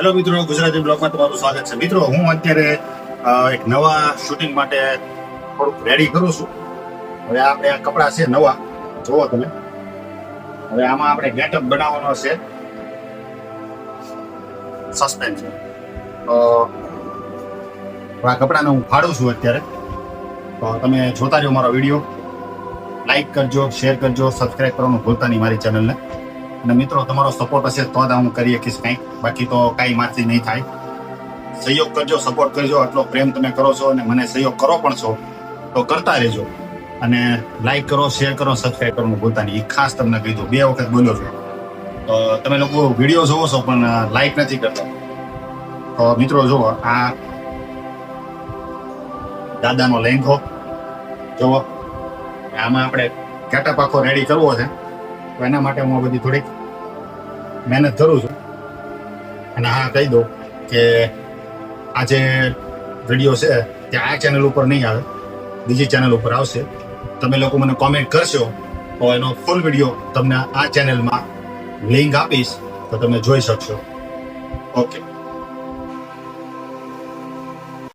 Hello મિત્રો, ગુજરાતી બ્લોગમાં તમારું સ્વાગત છે. મિત્રો, હું અત્યારે એક નવા શૂટિંગ માટે થોડુંક રેડી કરું છું. હવે આપણે આ કપડાં છે નવા, જોવો તમે. હવે આમાં આપણે ગેટઅપ બનાવવાનો છે સસ્પેન્સ. તો આ કપડાને હું ફાડું છું અત્યારે. તો તમે જોતા રહ્યો મારો વિડીયો. લાઈક કરજો, શેર કરજો, સબસ્ક્રાઈબ કરવાનું ભૂલતા નહીં મારી ચેનલને. અને મિત્રો, તમારો સપોર્ટ હશે તો જ હું કરી શકીશ કંઈક, બાકી તો કાંઈ મારથી નહીં થાય. સહયોગ કરજો, સપોર્ટ કરજો. આટલો પ્રેમ તમે કરો છો અને મને સહયોગ કરો પણ છો તો કરતા રહેજો. અને લાઈક કરો, શેર કરો, સબસ્ક્રાઈબ કરવાનું ભૂલતા નહીં. એ ખાસ તમને કહી દઉં, 2 વખત બોલ્યો છો. તો તમે લોકો વિડીયો જોવો છો પણ લાઈક નથી કરતા. તો મિત્રો જુઓ, આ દાદાનો લેંઘો જુઓ. આમાં આપણે ગેટઅપ આખો રેડી કરવો છે. તો એના માટે હું બધી થોડીક મહેનત કરું છું. અને હા, કહી દઉં કે આ જે વિડીયો છે તે આ ચેનલ ઉપર નહીં આવે, બીજી ચેનલ ઉપર આવશે. તમે લોકો મને કોમેન્ટ કરશો તો એનો ફૂલ વિડીયો તમને આ ચેનલમાં લિંક આપીશ, તો તમે જોઈ શકશો. ઓકે.